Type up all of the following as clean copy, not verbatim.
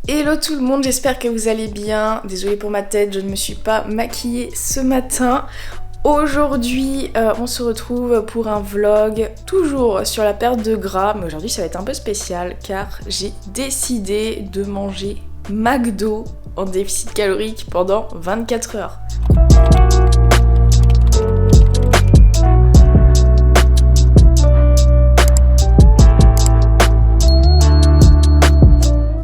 Hello tout le monde, j'espère que vous allez bien. Désolée pour ma tête, je ne me suis pas maquillée ce matin. Aujourd'hui, on se retrouve pour un vlog toujours sur la perte de gras, mais aujourd'hui ça va être un peu spécial car j'ai décidé de manger McDo en déficit calorique pendant 24 heures.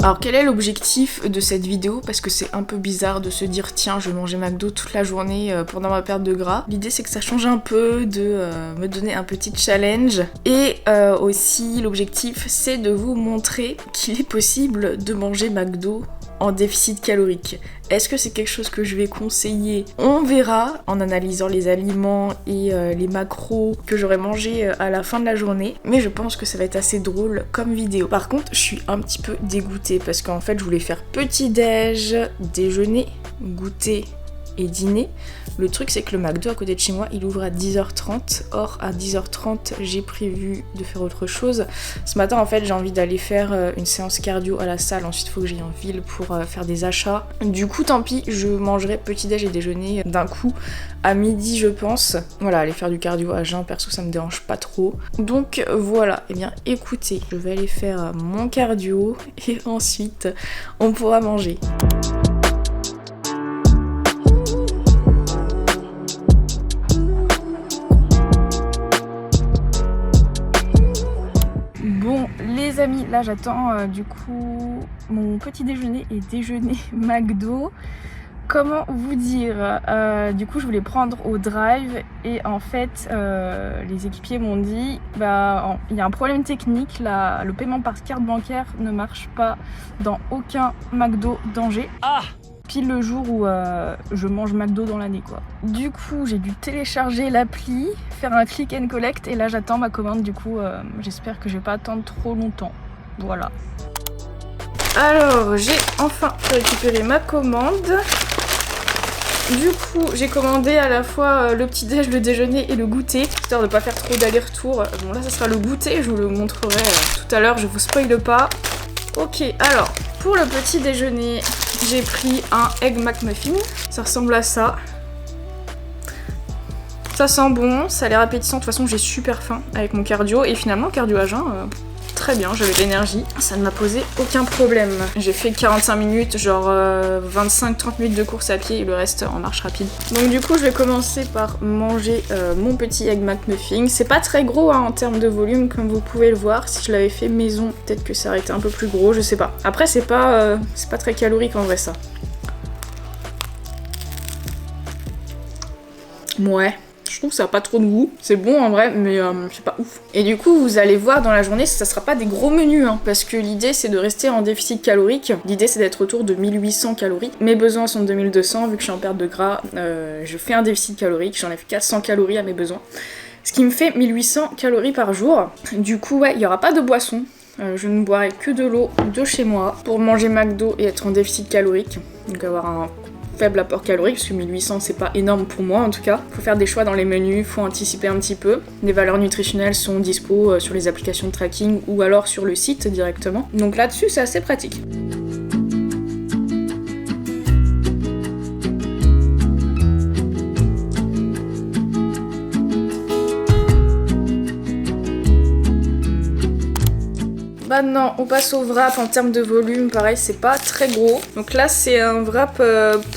Alors quel est l'objectif de cette vidéo? Parce que c'est un peu bizarre de se dire tiens je vais manger McDo toute la journée pendant ma perte de gras. L'idée c'est que ça change un peu, de me donner un petit challenge. Et aussi l'objectif c'est de vous montrer qu'il est possible de manger McDo en déficit calorique. Est-ce que c'est quelque chose que je vais conseiller? On verra en analysant les aliments et les macros que j'aurai mangé à la fin de la journée. Mais je pense que ça va être assez drôle comme vidéo. Par contre, je suis un petit peu dégoûtée parce qu'en fait, je voulais faire petit-déj, déjeuner, goûter et dîner. Le truc c'est que le McDo à côté de chez moi il ouvre à 10h30. Or à 10h30 j'ai prévu de faire autre chose. Ce matin en fait j'ai envie d'aller faire une séance cardio à la salle. Ensuite il faut que j'aille en ville pour faire des achats. Du coup tant pis, je mangerai petit déj et déjeuner d'un coup à midi je pense. Voilà, aller faire du cardio à jeun, perso ça me dérange pas trop. Donc voilà, et bien écoutez, je vais aller faire mon cardio et ensuite on pourra manger. Bon les amis, là j'attends du coup mon petit déjeuner et déjeuner McDo. Comment vous dire, du coup je voulais prendre au drive et en fait les équipiers m'ont dit bah il y a un problème technique, le paiement par carte bancaire ne marche pas dans aucun McDo d'Angers. Pile le jour où je mange McDo dans l'année quoi. Du coup j'ai dû télécharger l'appli, faire un click and collect et là j'attends ma commande. Du coup j'espère que je vais pas attendre trop longtemps. Voilà. Alors j'ai enfin récupéré ma commande. Du coup j'ai commandé à la fois le petit déj, le déjeuner et le goûter, histoire de pas faire trop d'aller-retour. Bon là ça sera le goûter, je vous le montrerai tout à l'heure, je vous spoile pas. Ok, alors pour le petit déjeuner j'ai pris un Egg McMuffin, ça ressemble à ça. Ça sent bon, ça a l'air appétissant, de toute façon j'ai super faim avec mon cardio et finalement cardio à jeun, très bien, j'avais de l'énergie, ça ne m'a posé aucun problème. J'ai fait 45 minutes, genre 25-30 minutes de course à pied et le reste en marche rapide. Donc du coup je vais commencer par manger mon petit Egg McMuffin. C'est pas très gros hein, en termes de volume comme vous pouvez le voir. Si je l'avais fait maison, peut-être que ça aurait été un peu plus gros, je sais pas. Après c'est pas très calorique en vrai ça. Ouais. Je trouve que ça a pas trop de goût. C'est bon en vrai, mais c'est pas ouf. Et du coup, vous allez voir dans la journée, ça sera pas des gros menus, hein, parce que l'idée c'est de rester en déficit calorique. L'idée c'est d'être autour de 1800 calories. Mes besoins sont de 2200, vu que je suis en perte de gras, je fais un déficit calorique, j'enlève 400 calories à mes besoins. Ce qui me fait 1800 calories par jour. Du coup, ouais, il y aura pas de boisson. Je ne boirai que de l'eau de chez moi pour manger McDo et être en déficit calorique. Donc avoir un faible apport calorique, parce que 1800 c'est pas énorme pour moi en tout cas. Faut faire des choix dans les menus, faut anticiper un petit peu. Les valeurs nutritionnelles sont dispo sur les applications de tracking ou alors sur le site directement. Donc là-dessus c'est assez pratique. Maintenant on passe au wrap. En termes de volume, pareil c'est pas très gros. Donc là c'est un wrap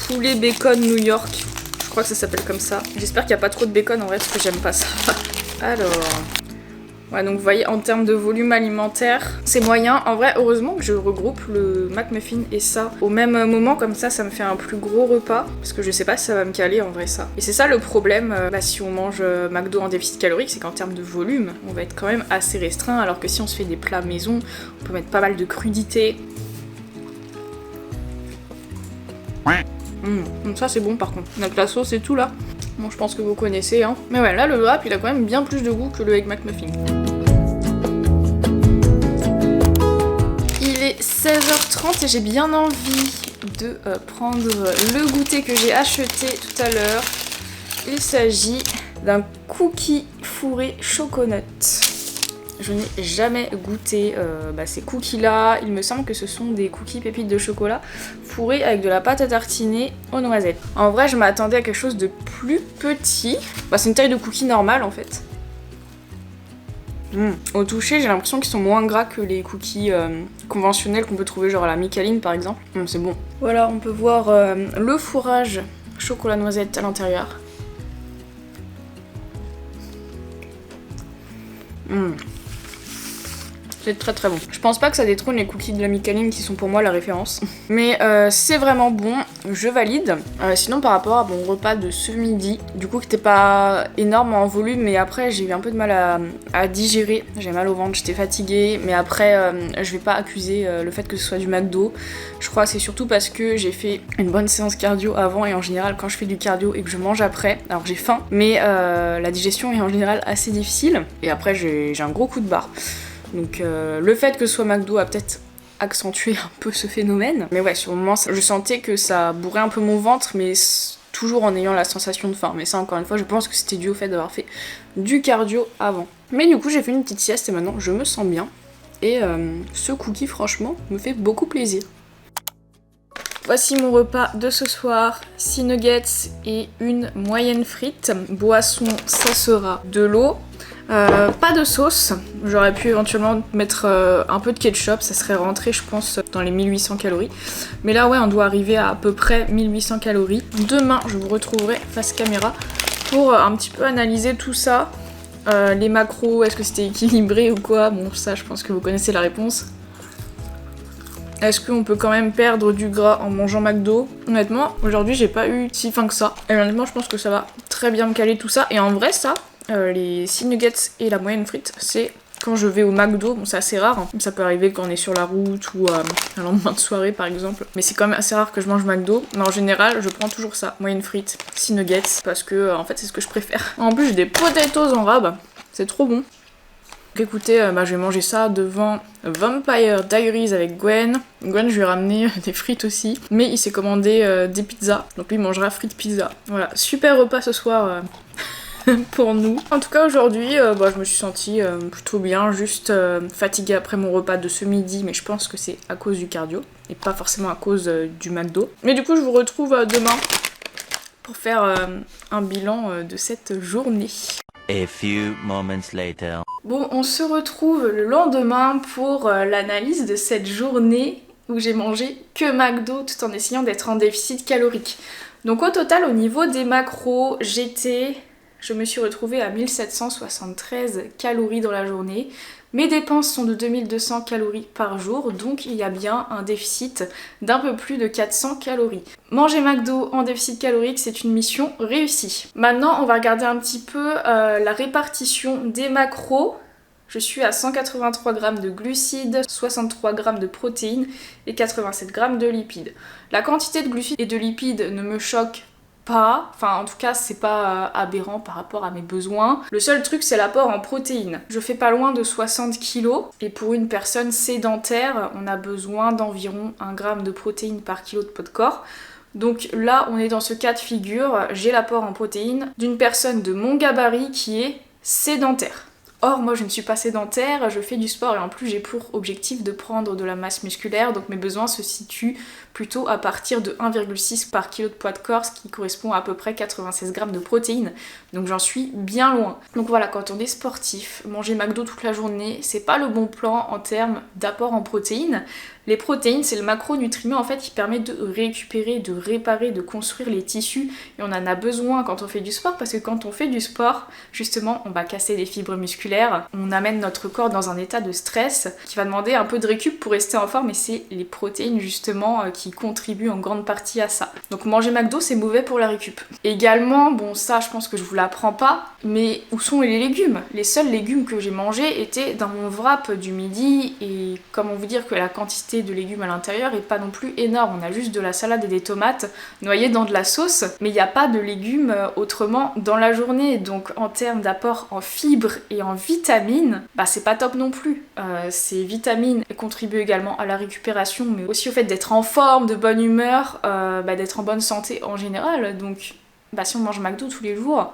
poulet bacon New York. Je crois que ça s'appelle comme ça. J'espère qu'il n'y a pas trop de bacon en vrai parce que j'aime pas ça. Alors... ouais donc vous voyez en termes de volume alimentaire c'est moyen. En vrai heureusement que je regroupe le McMuffin et ça au même moment, comme ça me fait un plus gros repas. Parce que je sais pas si ça va me caler en vrai ça. Et c'est ça le problème si on mange McDo en déficit calorique, c'est qu'en termes de volume on va être quand même assez restreint. Alors que si on se fait des plats maison, on peut mettre pas mal de crudités. Donc ça c'est bon par contre. Donc la sauce et tout là. Bon je pense que vous connaissez hein. Mais ouais là le wrap il a quand même bien plus de goût que le Egg McMuffin. Il est 16h30 et j'ai bien envie de prendre le goûter que j'ai acheté tout à l'heure. Il s'agit d'un cookie fourré chocolat. Je n'ai jamais goûté ces cookies là. Il me semble que ce sont des cookies pépites de chocolat fourrés avec de la pâte à tartiner aux noisettes. En vrai, je m'attendais à quelque chose de plus petit. C'est une taille de cookie normale en fait. Au toucher, j'ai l'impression qu'ils sont moins gras que les cookies conventionnels qu'on peut trouver genre à la Micaline par exemple. C'est bon. Voilà, on peut voir le fourrage chocolat noisette à l'intérieur. C'est très très bon. Je pense pas que ça détrône les cookies de la Micaline qui sont pour moi la référence. Mais c'est vraiment bon, je valide. Sinon par rapport à mon repas de ce midi, du coup qui était pas énorme en volume, mais après j'ai eu un peu de mal à digérer. J'ai mal au ventre, j'étais fatiguée, mais après je vais pas accuser le fait que ce soit du McDo. Je crois que c'est surtout parce que j'ai fait une bonne séance cardio avant et en général quand je fais du cardio et que je mange après, alors j'ai faim, mais la digestion est en général assez difficile et après j'ai un gros coup de barre. Donc le fait que ce soit McDo a peut-être accentué un peu ce phénomène. Mais ouais, sur le moment, je sentais que ça bourrait un peu mon ventre, mais toujours en ayant la sensation de faim. Mais ça, encore une fois, je pense que c'était dû au fait d'avoir fait du cardio avant. Mais du coup, j'ai fait une petite sieste et maintenant, je me sens bien. Et ce cookie, franchement, me fait beaucoup plaisir. Voici mon repas de ce soir, 6 nuggets et une moyenne frite. Boisson, ça sera de l'eau. Pas de sauce, j'aurais pu éventuellement mettre un peu de ketchup, ça serait rentré je pense dans les 1800 calories. Mais là ouais, on doit arriver à peu près 1800 calories. Demain je vous retrouverai face caméra pour un petit peu analyser tout ça. Les macros, est-ce que c'était équilibré ou quoi? Bon ça je pense que vous connaissez la réponse. Est-ce qu'on peut quand même perdre du gras en mangeant McDo? Honnêtement, aujourd'hui j'ai pas eu si faim que ça. Et honnêtement je pense que ça va très bien me caler tout ça. Et en vrai ça... les 6 nuggets et la moyenne frite, c'est quand je vais au McDo, bon c'est assez rare, hein. Ça peut arriver quand on est sur la route ou un lendemain de soirée par exemple, mais c'est quand même assez rare que je mange McDo, mais en général je prends toujours ça, moyenne frite, 6 nuggets, parce que en fait c'est ce que je préfère. En plus j'ai des potatoes en rab, c'est trop bon. Donc écoutez, je vais manger ça devant Vampire Diaries avec Gwen. Gwen je lui ai ramené des frites aussi, mais il s'est commandé des pizzas, donc lui il mangera frites pizza. Voilà, super repas ce soir. Pour nous. En tout cas aujourd'hui je me suis sentie plutôt bien, juste fatiguée après mon repas de ce midi, mais je pense que c'est à cause du cardio et pas forcément à cause du McDo. Mais du coup je vous retrouve demain pour faire un bilan de cette journée. A few moments later. Bon, on se retrouve le lendemain pour l'analyse de cette journée où j'ai mangé que McDo tout en essayant d'être en déficit calorique. Donc au total au niveau des macros, je me suis retrouvée à 1773 calories dans la journée. Mes dépenses sont de 2200 calories par jour, donc il y a bien un déficit d'un peu plus de 400 calories. Manger McDo en déficit calorique, c'est une mission réussie. Maintenant, on va regarder un petit peu la répartition des macros. Je suis à 183 g de glucides, 63 g de protéines et 87 g de lipides. La quantité de glucides et de lipides ne me choque pas, enfin en tout cas c'est pas aberrant par rapport à mes besoins. Le seul truc c'est l'apport en protéines. Je fais pas loin de 60 kg et pour une personne sédentaire on a besoin d'environ 1 g de protéines par kilo de poids de corps. Donc là on est dans ce cas de figure, j'ai l'apport en protéines d'une personne de mon gabarit qui est sédentaire. Or moi je ne suis pas sédentaire, je fais du sport et en plus j'ai pour objectif de prendre de la masse musculaire, donc mes besoins se situent plutôt à partir de 1,6 par kilo de poids de corps, ce qui correspond à peu près 96 g de protéines, donc j'en suis bien loin. Donc voilà, quand on est sportif, manger McDo toute la journée, c'est pas le bon plan en termes d'apport en protéines. Les protéines, c'est le macronutriment en fait qui permet de récupérer, de réparer, de construire les tissus et on en a besoin quand on fait du sport parce que quand on fait du sport, justement, on va casser les fibres musculaires, on amène notre corps dans un état de stress qui va demander un peu de récup pour rester en forme et c'est les protéines justement qui contribuent en grande partie à ça. Donc manger McDo, c'est mauvais pour la récup. Également, bon ça je pense que je vous l'apprends pas, mais où sont les légumes? Les seuls légumes que j'ai mangés étaient dans mon wrap du midi et comment vous dire que la quantité de légumes à l'intérieur est pas non plus énorme, on a juste de la salade et des tomates noyées dans de la sauce, mais il n'y a pas de légumes autrement dans la journée, donc en termes d'apport en fibres et en vitamines, c'est pas top non plus. Ces vitamines contribuent également à la récupération, mais aussi au fait d'être en forme, de bonne humeur, d'être en bonne santé en général, donc si on mange McDo tous les jours,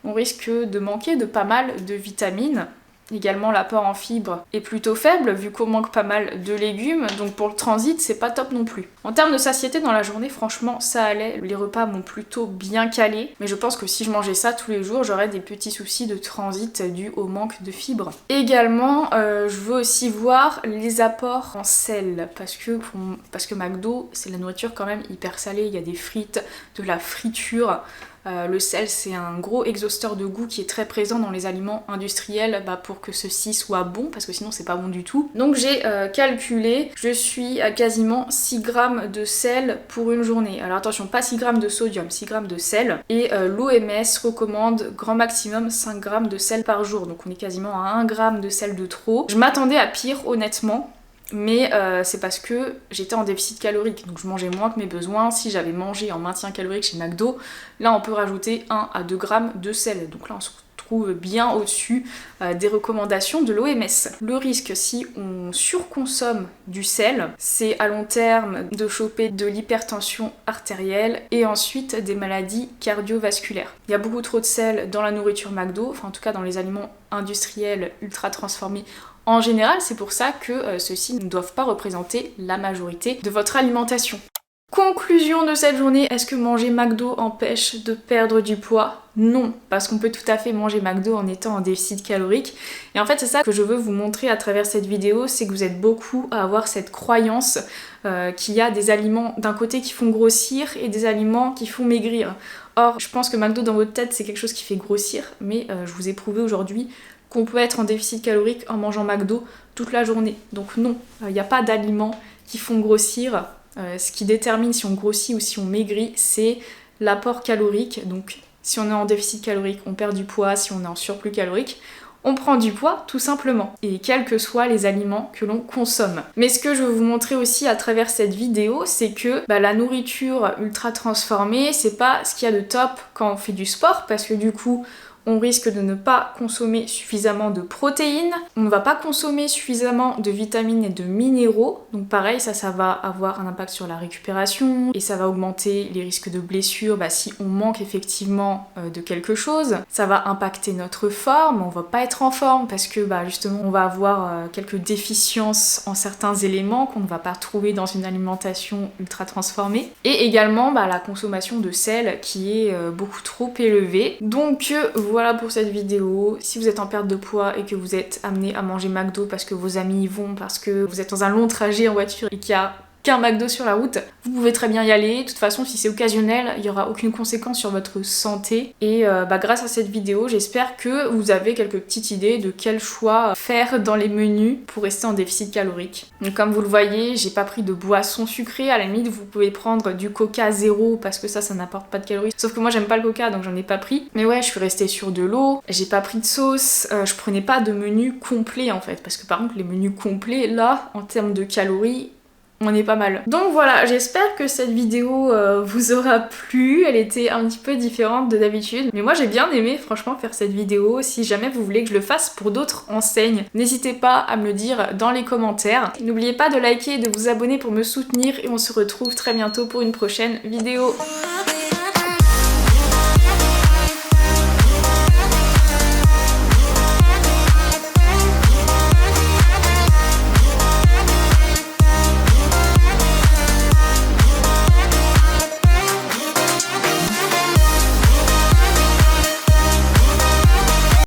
on risque de manquer de pas mal de vitamines. Également l'apport en fibres est plutôt faible vu qu'on manque pas mal de légumes, donc pour le transit c'est pas top non plus. En termes de satiété dans la journée, franchement ça allait, les repas m'ont plutôt bien calé, mais je pense que si je mangeais ça tous les jours j'aurais des petits soucis de transit dû au manque de fibres. Également je veux aussi voir les apports en sel, parce que McDo c'est la nourriture quand même hyper salée, il y a des frites, de la friture. Le sel c'est un gros exhausteur de goût qui est très présent dans les aliments industriels pour que ceci soit bon, parce que sinon c'est pas bon du tout. Donc j'ai calculé, je suis à quasiment 6 grammes de sel pour une journée. Alors attention, pas 6 grammes de sodium, 6 grammes de sel. Et l'OMS recommande grand maximum 5 grammes de sel par jour, donc on est quasiment à 1 gramme de sel de trop. Je m'attendais à pire honnêtement. Mais c'est parce que j'étais en déficit calorique, donc je mangeais moins que mes besoins. Si j'avais mangé en maintien calorique chez McDo, là on peut rajouter 1 à 2 grammes de sel. Donc là on se retrouve bien au-dessus des recommandations de l'OMS. Le risque si on surconsomme du sel, c'est à long terme de choper de l'hypertension artérielle et ensuite des maladies cardiovasculaires. Il y a beaucoup trop de sel dans la nourriture McDo, enfin en tout cas dans les aliments industriels ultra transformés. En général, c'est pour ça que ceux-ci ne doivent pas représenter la majorité de votre alimentation. Conclusion de cette journée, est-ce que manger McDo empêche de perdre du poids? Non, parce qu'on peut tout à fait manger McDo en étant en déficit calorique. Et en fait, c'est ça que je veux vous montrer à travers cette vidéo, c'est que vous êtes beaucoup à avoir cette croyance qu'il y a des aliments d'un côté qui font grossir et des aliments qui font maigrir. Or, je pense que McDo dans votre tête, c'est quelque chose qui fait grossir, mais je vous ai prouvé aujourd'hui qu'on peut être en déficit calorique en mangeant McDo toute la journée. Donc non, il n'y a pas d'aliments qui font grossir. Ce qui détermine si on grossit ou si on maigrit, c'est l'apport calorique. Donc si on est en déficit calorique, on perd du poids. Si on est en surplus calorique, on prend du poids tout simplement. Et quels que soient les aliments que l'on consomme. Mais ce que je veux vous montrer aussi à travers cette vidéo, c'est que la nourriture ultra transformée, c'est pas ce qu'il y a de top quand on fait du sport, parce que du coup, on risque de ne pas consommer suffisamment de protéines, on ne va pas consommer suffisamment de vitamines et de minéraux, donc pareil, ça va avoir un impact sur la récupération et ça va augmenter les risques de blessures si on manque effectivement de quelque chose. Ça va impacter notre forme, on va pas être en forme parce que justement on va avoir quelques déficiences en certains éléments qu'on ne va pas trouver dans une alimentation ultra transformée. Et également la consommation de sel qui est beaucoup trop élevée. Donc voilà pour cette vidéo. Si vous êtes en perte de poids et que vous êtes amené à manger McDo parce que vos amis y vont, parce que vous êtes dans un long trajet en voiture et qu'il y a qu'un McDo sur la route, vous pouvez très bien y aller. De toute façon, si c'est occasionnel, il n'y aura aucune conséquence sur votre santé. Et grâce à cette vidéo, j'espère que vous avez quelques petites idées de quel choix faire dans les menus pour rester en déficit calorique. Donc comme vous le voyez, j'ai pas pris de boisson sucrée. À la limite, vous pouvez prendre du Coca zéro parce que ça n'apporte pas de calories. Sauf que moi, j'aime pas le Coca, donc j'en ai pas pris. Mais ouais, je suis restée sur de l'eau. J'ai pas pris de sauce. Je prenais pas de menu complet en fait. Parce que par contre, les menus complets, là, en termes de calories, on est pas mal. Donc voilà, j'espère que cette vidéo vous aura plu. Elle était un petit peu différente de d'habitude. Mais moi j'ai bien aimé franchement faire cette vidéo. Si jamais vous voulez que je le fasse pour d'autres enseignes, n'hésitez pas à me le dire dans les commentaires. N'oubliez pas de liker et de vous abonner pour me soutenir. Et on se retrouve très bientôt pour une prochaine vidéo.